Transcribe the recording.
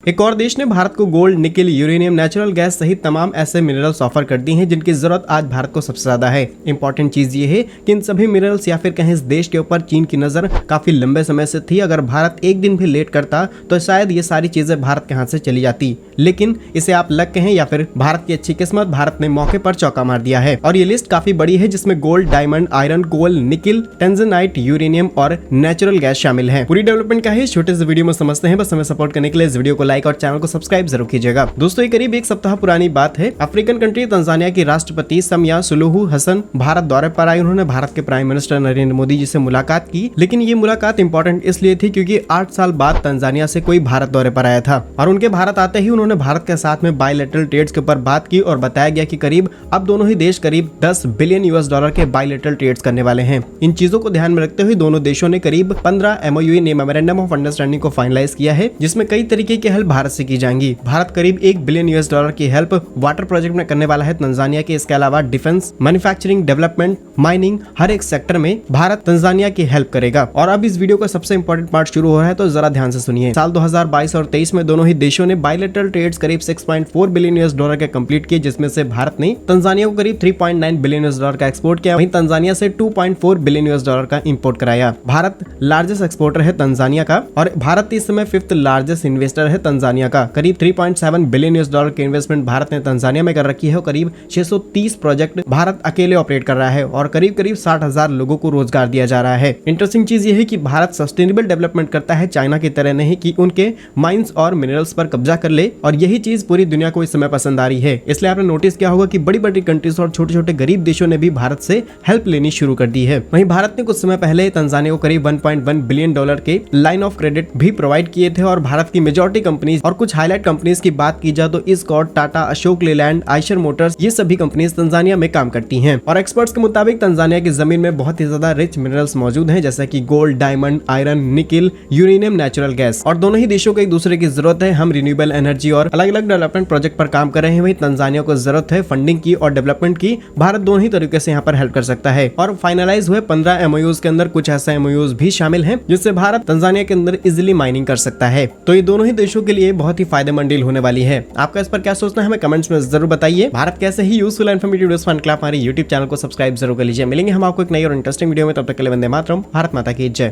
एक और देश ने भारत को gold, nickel, uranium, natural gas सहित तमाम ऐसे मिनरल्स ऑफर कर दी हैं जिनकी जरूरत आज भारत को सबसे ज्यादा है। इंपॉर्टेंट चीज ये है कि इन सभी मिनरल्स या फिर कहें इस देश के ऊपर चीन की नजर काफी लंबे समय से थी। अगर भारत एक दिन भी लेट करता तो शायद ये सारी चीजें भारत के हाथ से चली जाती, लेकिन इसे आप लक कहें या फिर भारत की अच्छी किस्मत, भारत ने मौके पर चौका मार दिया है। और ये लिस्ट काफी बड़ी है जिसमें गोल्ड, डायमंड, आयरन, कोल, निकिल, टेंजनाइट, यूरेनियम और नेचुरल गैस शामिल है। पूरी डेवलपमेंट का है छोटे से वीडियो में समझते हैं। बस हमें सपोर्ट करने के लिए इस वीडियो को लाइक और चैनल को सब्सक्राइब जरूर कीजिएगा। दोस्तों, ये करीब एक सप्ताह पुरानी बात है। अफ्रीकन कंट्री तंजानिया की राष्ट्रपति समिया सुलुहु हसन भारत दौरे पर आई। उन्होंने भारत के प्राइम मिनिस्टर नरेंद्र मोदी जी से मुलाकात की, लेकिन ये मुलाकात इंपॉर्टेंट इसलिए थी क्योंकि 8 साल बाद तंजानिया से कोई भारत दौरे पर आया था और उनके भारत आते ही उन्होंने भारत के साथ में बायलैटरल ट्रेड्स के ऊपर बात की और बताया गया कि करीब अब दोनों ही देश करीब 10 बिलियन यूएस डॉलर के बायलैटरल ट्रेड्स करने वाले हैं। इन चीजों को ध्यान में रखते हुए दोनों देशों ने करीब 15 MOU मेमोरेंडम ऑफ अंडरस्टैंडिंग को फाइनलाइज किया है, जिसमें कई तरीके की हेल्प भारत से की जाएंगी। भारत करीब 1 बिलियन यूएस डॉलर की हेल्प वाटर प्रोजेक्ट में करने वाला है तंजानिया के। इसके अलावा डिफेंस, मैन्युफैक्चरिंग, डेवलपमेंट, माइनिंग, हर एक सेक्टर में भारत तंजानिया की हेल्प करेगा। और अब इस वीडियो का सबसे इंपॉर्टेंट पार्ट शुरू हो रहा है, तो जरा ध्यान से सुनिए। साल 2022 और 23 में दोनों ही देशों ने बायलैटरल ट्रेड्स करीब 6.4 बिलियन यूएस डॉलर के कंप्लीट किए, जिसमें से भारत ने तंजानिया को करीब 3.9 बिलियन यूएस डॉलर का एक्सपोर्ट किया, वहीं तंजानिया से 2.4 बिलियन यूएस डॉलर का इंपोर्ट कराया। भारत लार्जेस्ट एक्सपोर्टर है तंजानिया का और भारत इस समय 5th लार्जेस्ट इन्वेस्टर है तंजानिया का। करीब 3.7 बिलियन यूएस डॉलर की इन्वेस्टमेंट भारत ने तंजानिया में कर रखी है और करीब 630 प्रोजेक्ट भारत अकेले ऑपरेट कर रहा है और करीब 60,000 लोगों को रोजगार दिया जा रहा है। इंटरेस्टिंग चीज ये है कि भारत सस्टेनेबल डेवलपमेंट करता है, चाइना की तरह नहीं कि उनके माइंस और मिनरल्स पर कब्जा कर ले, और यही चीज पूरी दुनिया को इस समय पसंद आ रही है। इसलिए आपने नोटिस किया होगा कि बड़ी बड़ी कंट्रीज और छोटे छोटे गरीब देशों ने भी भारत से हेल्प लेनी शुरू कर दी है। वहीं भारत ने कुछ समय पहले तंजानिया को करीब 1.1 बिलियन डॉलर के लाइन ऑफ क्रेडिट भी प्रोवाइड किए थे। और भारत की मेजॉरिटी कंपनीज और कुछ हाईलाइट कंपनीज की बात की जाए तो इस्कॉट, टाटा, अशोक लेलैंड, आयशर मोटर्स, ये सभी कंपनीज तंजानिया में काम करती हैं। और एक्सपर्ट्स के मुताबिक तंजानिया की जमीन में बहुत ही ज्यादा रिच मिनरल्स मौजूद हैं, जैसे कि gold, diamond, iron, nickel, uranium, natural gas. और दोनों ही देशों को एक दूसरे की जरूरत है। हम रिन्यूएबल एनर्जी और अलग अलग डेवलपमेंट प्रोजेक्ट पर काम कर रहे हैं, वहीं तंजानिया को जरूरत है फंडिंग की और डेवलपमेंट की। भारत दोनों ही तरीके से यहाँ पर हेल्प कर सकता है। और फाइनलाइज हुए 15 MOUs के अंदर कुछ ऐसे MOUs भी शामिल हैं जिससे भारत तंजानिया के अंदर इजिली माइनिंग कर सकता है। तो ये दोनों ही देशों के लिए बहुत ही फायदेमंद डील होने वाली है। आपका इस पर क्या सोचना है हमें कमेंट्स में जरूर बताइए। भारत कैसे ही यूजफुल इन्फॉर्मेटिव वीडियोस पाने के लिए हमारे YouTube चैनल को सब्सक्राइब जरूर कर लीजिए। मिलेंगे हम आपको एक नई और इंटरेस्टिंग वीडियो में, तब तक के लिए वंदे मातरम। भारत माता की जय।